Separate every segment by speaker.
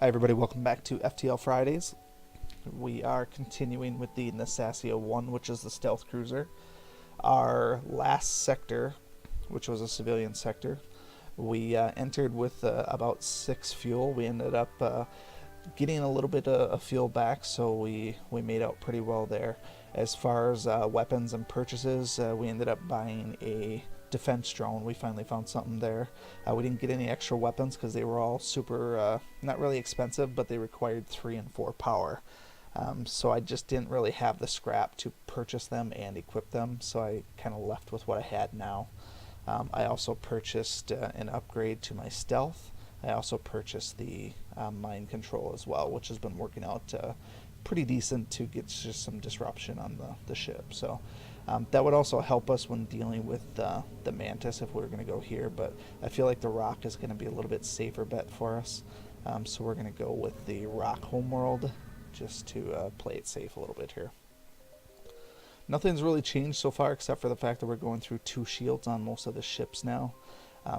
Speaker 1: Hi everybody, welcome back to FTL Fridays. We are continuing with the Nesasio1, which is the stealth cruiser. Our last sector, which was a civilian sector, we entered with about 6 fuel. We ended up getting a little bit of fuel back, so we made out pretty well there. As far as weapons and purchases, we ended up buying a defense drone. We finally found something there. We didn't get any extra weapons because they were all super, not really expensive, but they required 3 and 4 power. So I just didn't really have the scrap to purchase them and equip them, so I kind of left with what I had now. I also purchased an upgrade to my stealth. I also purchased the mind control as well, which has been working out pretty decent to get just some disruption on the ship. So that would also help us when dealing with the Mantis if we were going to go here, but I feel like the Rock is going to be a little bit safer bet for us. So we're going to go with the Rock Homeworld just to play it safe a little bit here. Nothing's really changed so far except for the fact that we're going through 2 shields on most of the ships now.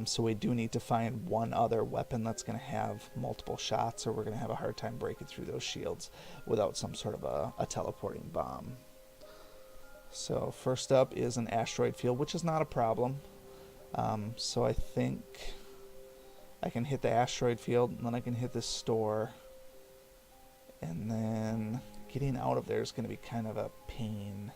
Speaker 1: So we do need to find one other weapon that's going to have multiple shots, or we're going to have a hard time breaking through those shields without some sort of a teleporting bomb. So first up is an asteroid field, which is not a problem. So I think I can hit the asteroid field, and then I can hit this store. And then getting out of there is going to be kind of a pain.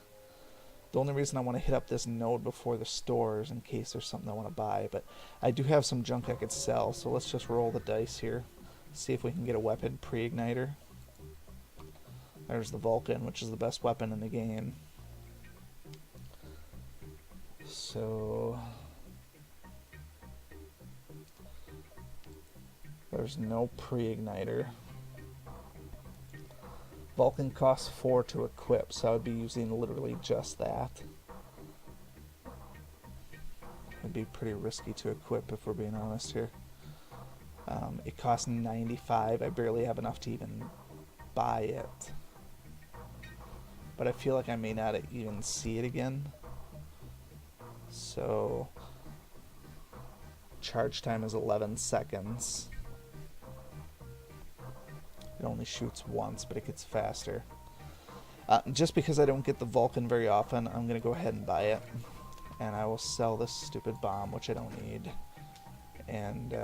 Speaker 1: The only reason I want to hit up this node before the store is in case there's something I want to buy, but I do have some junk I could sell, so let's just roll the dice here. See if we can get a weapon pre-igniter. There's the Vulcan, which is the best weapon in the game. So there's no pre-igniter. Vulcan costs 4 to equip, so I would be using literally just that. It'd be pretty risky to equip if we're being honest here. It costs 95. I barely have enough to even buy it. But I feel like I may not even see it again. So charge time is 11 seconds. It only shoots once, but it gets faster. Just because I don't get the Vulcan very often, I'm going to go ahead and buy it. And I will sell this stupid bomb, which I don't need. And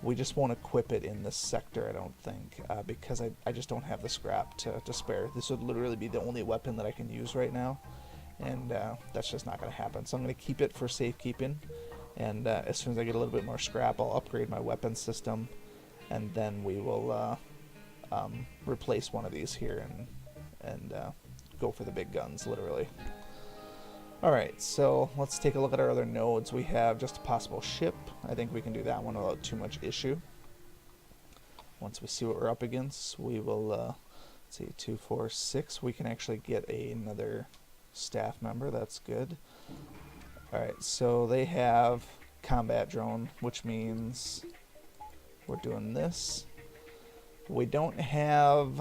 Speaker 1: we just won't equip it in this sector, I don't think, because I just don't have the scrap to spare. This would literally be the only weapon that I can use right now. And that's just not going to happen. So I'm going to keep it for safekeeping. And as soon as I get a little bit more scrap, I'll upgrade my weapon system. And then we will replace one of these here and go for the big guns, literally. Alright, so let's take a look at our other nodes. We have just a possible ship. I think we can do that one without too much issue. Once we see what we're up against, we will, let's see, 2, 4, 6. We can actually get another staff member. That's good. Alright, so they have combat drone, which means we're doing this. We don't have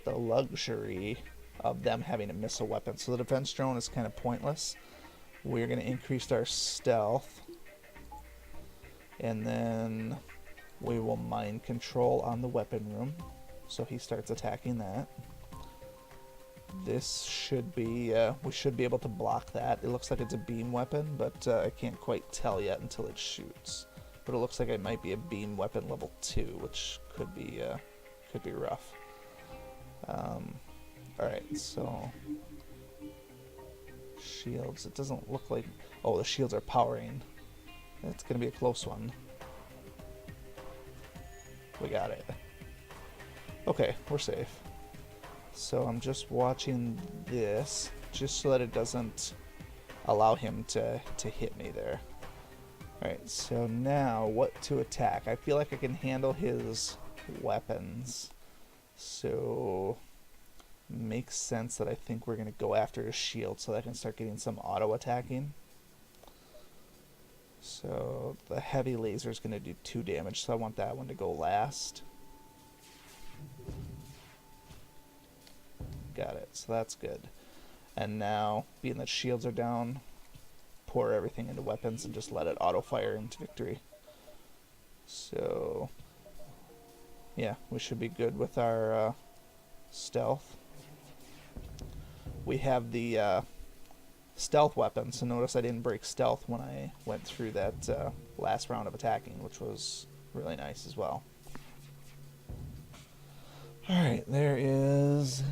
Speaker 1: the luxury of them having to miss a weapon, so the defense drone is kind of pointless. We're going to increase our stealth, and then we will mind control on the weapon room, so he starts attacking that. This should be, we should be able to block that. It looks like it's a beam weapon, but I can't quite tell yet until it shoots. But it looks like it might be a beam weapon level 2, which could be rough. Alright, so shields. It doesn't look like... Oh, the shields are powering. It's going to be a close one. We got it. Okay, we're safe. So I'm just watching this, just so that it doesn't allow him to hit me there. Alright, so now what to attack? I feel like I can handle his weapons. So makes sense that I think we're going to go after his shield so that I can start getting some auto attacking. So the heavy laser is going to do 2 damage, so I want that one to go last. Got it, so that's good. And now, being that shields are down, pour everything into weapons and just let it auto fire into victory. So yeah, we should be good with our stealth. We have the stealth weapon, so notice I didn't break stealth when I went through that last round of attacking, which was really nice as well. Alright, there is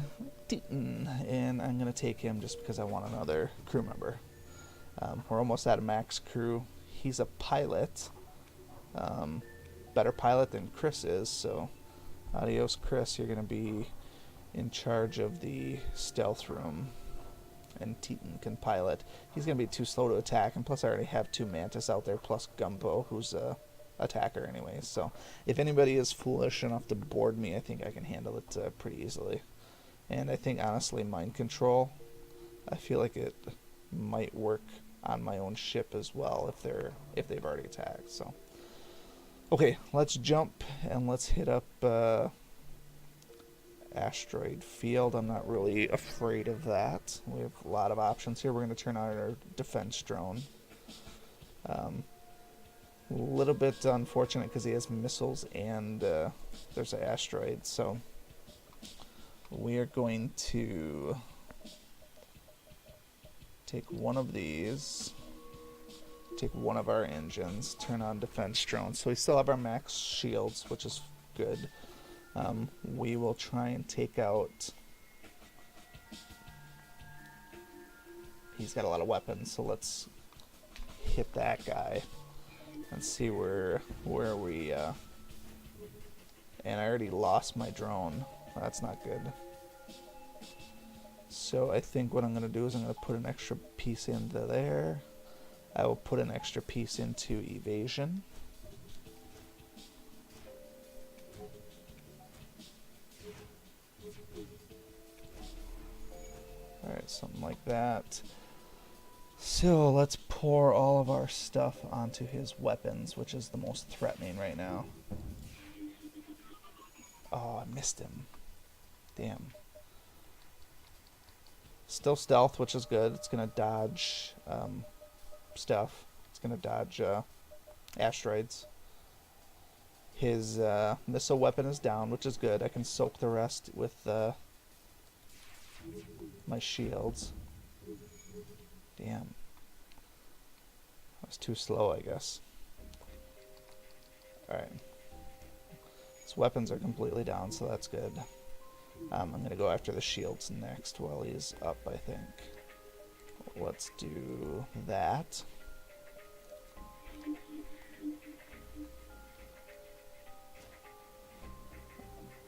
Speaker 1: Deaton, and I'm going to take him just because I want another crew member. We're almost at a max crew. He's a pilot, better pilot than Chris is, so adios Chris, you're going to be in charge of the stealth room, and Teton can pilot. He's going to be too slow to attack, and plus I already have 2 Mantis out there, plus Gumbo, who's a attacker anyway, so if anybody is foolish enough to board me, I think I can handle it pretty easily. And I think honestly mind control, I feel like it might work on my own ship as well if they've already attacked. So okay, let's jump and let's hit up asteroid field. I'm not really afraid of that. We have a lot of options here. We're going to turn on our defense drone. A little bit unfortunate because he has missiles and there's an asteroid, so we are going to take one of these, take one of our engines, turn on defense drone. So we still have our max shields, which is good. We will try and take out, he's got a lot of weapons, so let's hit that guy and see where we and I already lost my drone. That's not good. So I think what I'm going to do is I'm going to put an extra piece into there. I will put an extra piece into evasion. Alright, something like that. So let's pour all of our stuff onto his weapons, which is the most threatening right now. Oh, I missed him. Damn. Still stealth, which is good. It's going to dodge stuff. It's going to dodge asteroids. His missile weapon is down, which is good. I can soak the rest with my shields. Damn. I was too slow, I guess. Alright. His weapons are completely down, so that's good. I'm going to go after the shields next while he's up, I think. Let's do that.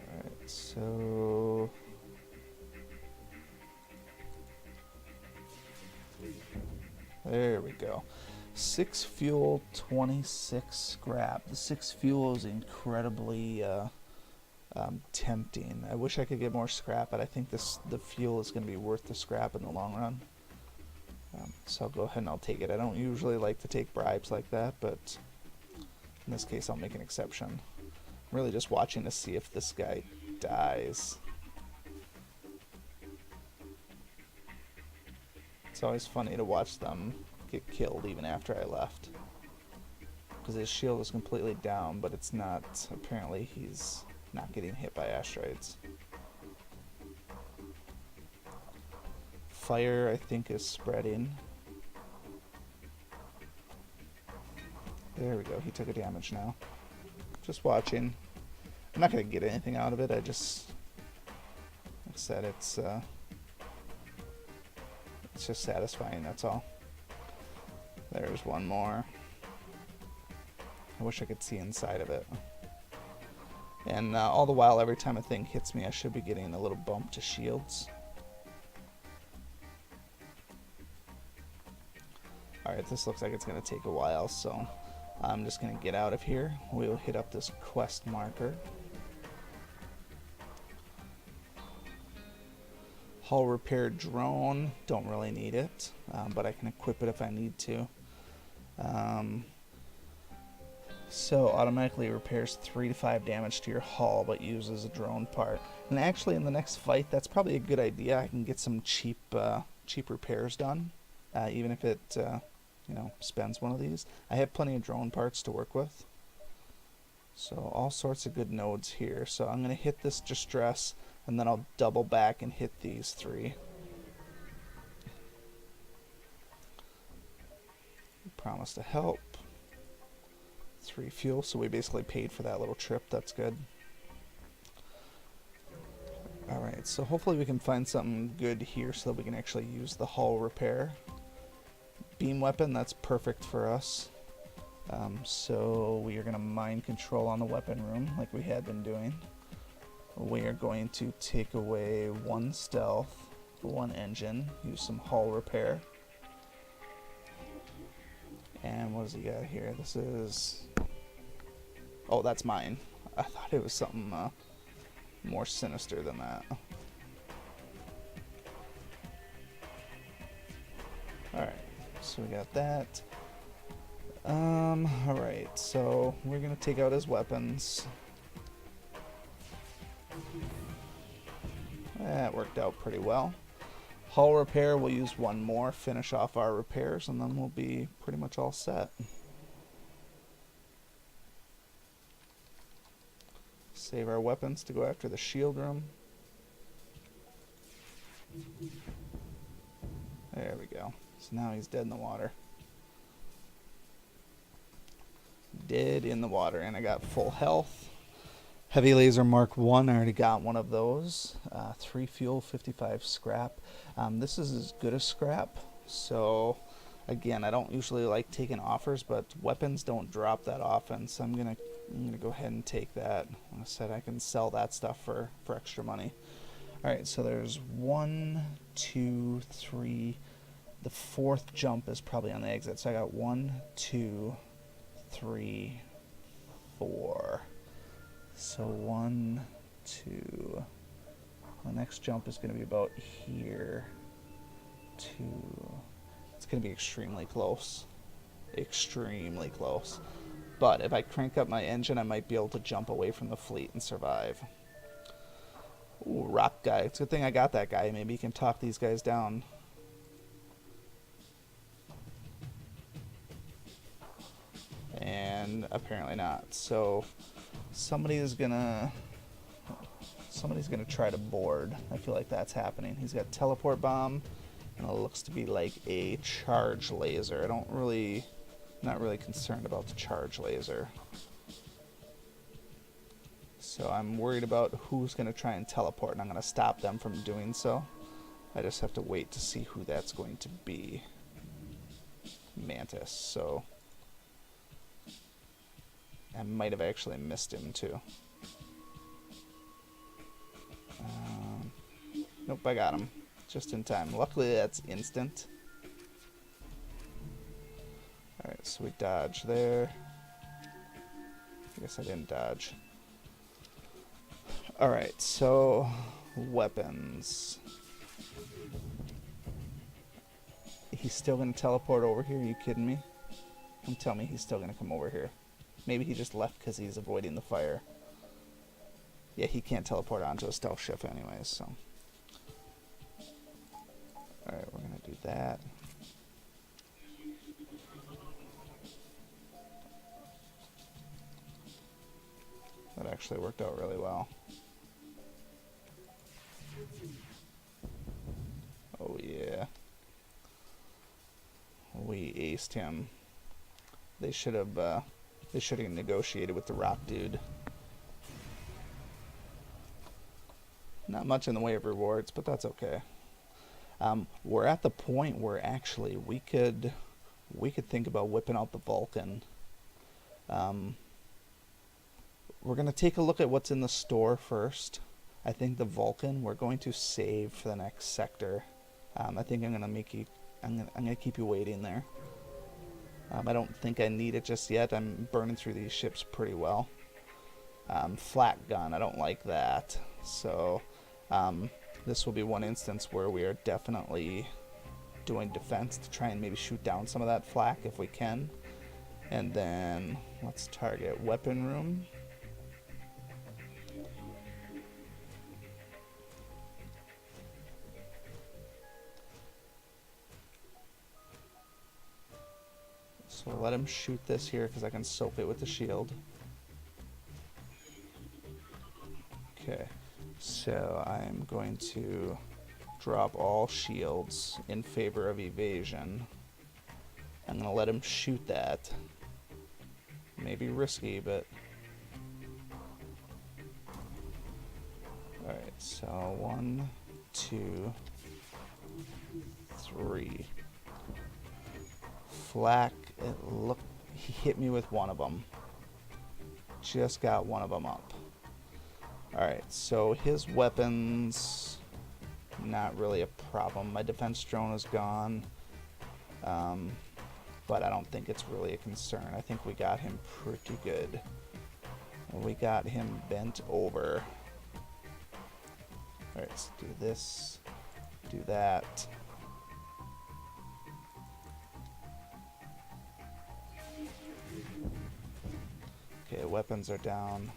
Speaker 1: Alright, so... there we go. 6 fuel, 26 scrap. The 6 fuel is incredibly tempting. I wish I could get more scrap, but I think the fuel is going to be worth the scrap in the long run. So I'll go ahead and I'll take it. I don't usually like to take bribes like that, but in this case I'll make an exception. I'm really just watching to see if this guy dies. It's always funny to watch them get killed even after I left. Because his shield is completely down, but it's not, apparently he's not getting hit by asteroids. Fire, I think, is spreading. There we go, he took a damage now. Just watching. I'm not going to get anything out of it, I just, like I said, it's just satisfying, that's all. There's one more. I wish I could see inside of it. And all the while, every time a thing hits me, I should be getting a little bump to shields. Alright, this looks like it's going to take a while, so I'm just going to get out of here. We'll hit up this quest marker. Hull repair drone, don't really need it, but I can equip it if I need to. So automatically repairs 3 to 5 damage to your hull, but uses a drone part. And actually in the next fight, that's probably a good idea. I can get some cheap repairs done, even if it you know, spends one of these. I have plenty of drone parts to work with. So all sorts of good nodes here. So I'm going to hit this distress, and then I'll double back and hit these 3. Promise to help. 3 fuel, so we basically paid for that little trip. That's good. Alright, so hopefully we can find something good here so that we can actually use the hull repair. Beam weapon, that's perfect for us. So we are going to mind control on the weapon room like we had been doing. We are going to take away 1 stealth, 1 engine, use some hull repair. And what does he got here? This is... Oh, that's mine. I thought it was something more sinister than that. Alright, so we got that. Alright, so we're gonna take out his weapons. That worked out pretty well. Hull repair, we'll use 1 more, finish off our repairs, and then we'll be pretty much all set. Save our weapons to go after the shield room. There we go. So now he's dead in the water. Dead in the water, and I got full health. Heavy laser Mark 1, I already got one of those. 3 fuel, 55 scrap. This is as good as scrap, so again, I don't usually like taking offers, but weapons don't drop that often, so I'm gonna go ahead and take that. Like I said, I can sell that stuff for extra money. Alright, so there's 1, 2, 3. The 4th jump is probably on the exit, so I got 1, 2, 3, 4. So 1, 2. The next jump is going to be about here. 2. It's going to be extremely close. Extremely close. But if I crank up my engine, I might be able to jump away from the fleet and survive. Ooh, rock guy. It's a good thing I got that guy. Maybe he can talk these guys down. And apparently not. So somebody's gonna try to board. I feel like that's happening. He's got teleport bomb, and it looks to be like a charge laser. Not really concerned about the charge laser. So I'm worried about who's gonna try and teleport, and I'm gonna stop them from doing so. I just have to wait to see who that's going to be. Mantis. So I might have actually missed him too. Nope, I got him. Just in time. Luckily that's instant. Alright, so we dodge there. I guess I didn't dodge. Alright, so weapons. He's still going to teleport over here? Are you kidding me? Don't tell me he's still going to come over here. Maybe he just left because he's avoiding the fire. Yeah, he can't teleport onto a stealth ship anyways, so. Alright, we're going to do that. That actually worked out really well. Oh yeah. We aced him. They should have negotiated with the rock dude. Not much in the way of rewards, but that's okay. We're at the point where actually we could think about whipping out the Vulcan. We're gonna take a look at what's in the store first. I think the Vulcan we're going to save for the next sector. I think I'm gonna keep you waiting there. I don't think I need it just yet. I'm burning through these ships pretty well. Flat gun, I don't like that. So this will be one instance where we are definitely doing defense to try and maybe shoot down some of that flak if we can. And then let's target weapon room. So let him shoot this here because I can soak it with the shield. So I'm going to drop all shields in favor of evasion. I'm going to let him shoot that. Maybe risky, but... Alright, so 1, 2, 3. Flak, he hit me with one of them. Just got one of them up. Alright, so his weapons, not really a problem. My defense drone is gone, but I don't think it's really a concern. I think we got him pretty good. We got him bent over. Alright, let's do this, do that. Okay, weapons are down.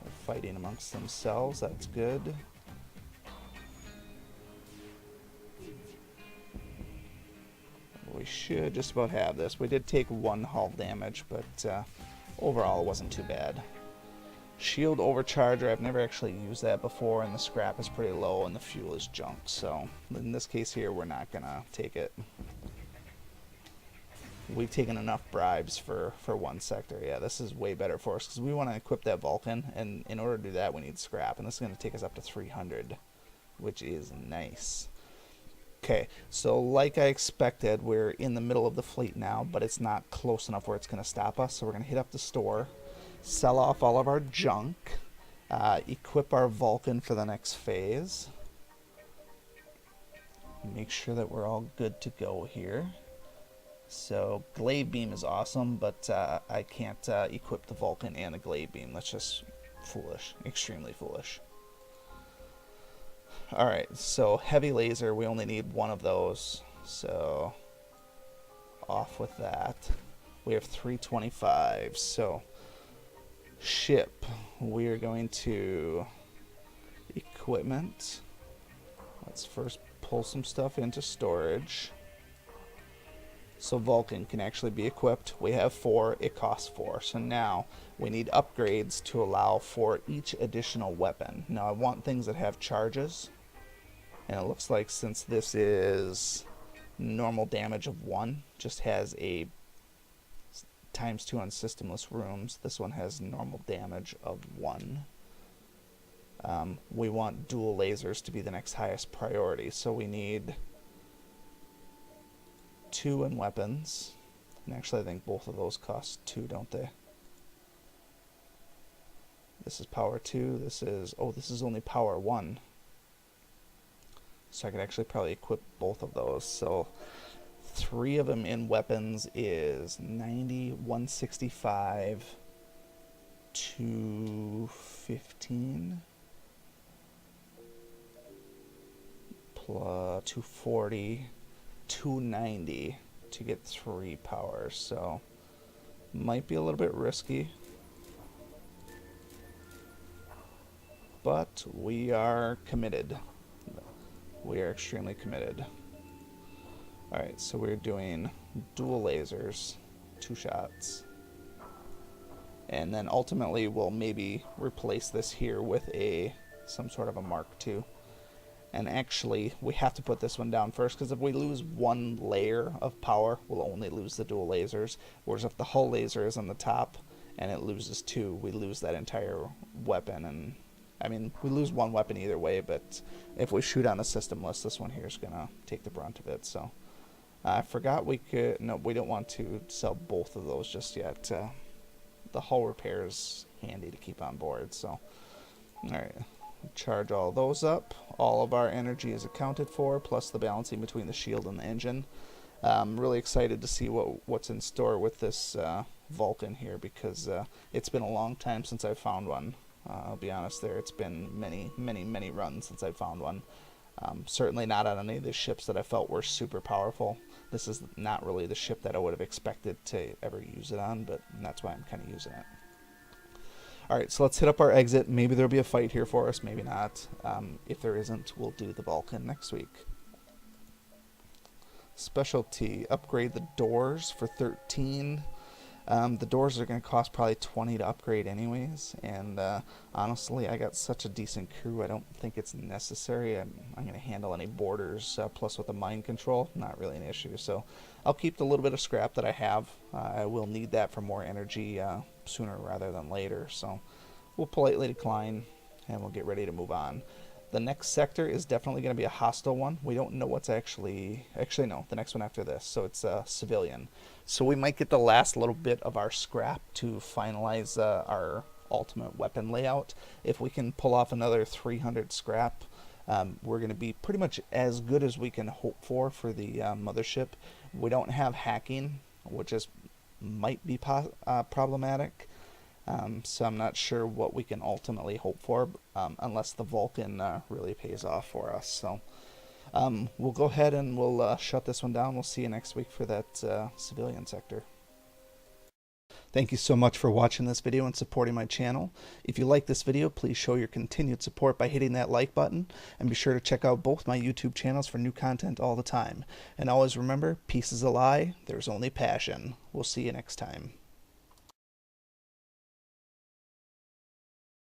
Speaker 1: They're fighting amongst themselves, that's good. We should just about have this. We did take 1 hull damage, but overall it wasn't too bad. Shield overcharger, I've never actually used that before, and the scrap is pretty low and the fuel is junk, so in this case here we're not gonna take it. We've taken enough bribes for one sector. Yeah, this is way better for us because we want to equip that Vulcan, and in order to do that we need scrap, and this is going to take us up to 300, which is nice. Okay, so like I expected, we're in the middle of the fleet now, but it's not close enough where it's going to stop us, so we're going to hit up the store, sell off all of our junk, equip our Vulcan for the next phase, make sure that we're all good to go here. So glaive beam is awesome, but I can't equip the Vulcan and the glaive beam. That's just foolish, extremely foolish. Alright, so heavy laser, we only need 1 of those, so off with that. We have 325, so ship, we are going to equipment. Let's first pull some stuff into storage. So Vulcan can actually be equipped. We have 4, it costs 4. So now we need upgrades to allow for each additional weapon. Now I want things that have charges. And it looks like since this is normal damage of 1, just has a ×2 on systemless rooms, this one has normal damage of 1. We want dual lasers to be the next highest priority. So we need 2 in weapons, and actually I think both of those cost 2, don't they? This is power 2, this is, oh, this is only power 1, so I could actually probably equip both of those. So 3 of them in weapons is 90, 165, 215 plus 240, 290 to get 3 powers, so might be a little bit risky, but we are committed. We are extremely committed. Alright, so we're doing dual lasers, 2 shots, and then ultimately we'll maybe replace this here with some sort of a Mark II. And actually, we have to put this one down first, because if we lose 1 layer of power, we'll only lose the dual lasers. Whereas if the hull laser is on the top and it loses 2, we lose that entire weapon. And I mean, we lose 1 weapon either way, but if we shoot on the system list, this one here is going to take the brunt of it. So I forgot we could, no, we don't want to sell both of those just yet. The hull repair is handy to keep on board. So, alright. Charge all those up. All of our energy is accounted for, plus the balancing between the shield and the engine. I'm really excited to see what's in store with this Vulcan here, because it's been a long time since I've found one. I'll be honest there, it's been many runs since I've found one. Certainly not on any of the ships that I felt were super powerful. This is not really the ship that I would have expected to ever use it on, but that's why I'm kind of using it. Alright, so let's hit up our exit. Maybe there'll be a fight here for us, maybe not. If there isn't, we'll do the Vulcan next week. Specialty, upgrade the doors for 13. The doors are going to cost probably 20 to upgrade anyways, and honestly, I got such a decent crew, I don't think it's necessary. I'm going to handle any borders, plus with the mind control, not really an issue. So I'll keep the little bit of scrap that I have. I will need that for more energy sooner rather than later, so we'll politely decline, and we'll get ready to move on. The next sector is definitely going to be a hostile one. We don't know what's actually no, the next one after this. So it's a civilian. So we might get the last little bit of our scrap to finalize our ultimate weapon layout. If we can pull off another 300 scrap, we're going to be pretty much as good as we can hope for the mothership. We don't have hacking, which is might be problematic. So I'm not sure what we can ultimately hope for, unless the Vulcan really pays off for us. So we'll go ahead and we'll shut this one down. We'll see you next week for that civilian sector. Thank you so much for watching this video and supporting my channel. If you like this video, please show your continued support by hitting that like button, and be sure to check out both my YouTube channels for new content all the time. And always remember, peace is a lie, there's only passion. We'll see you next time.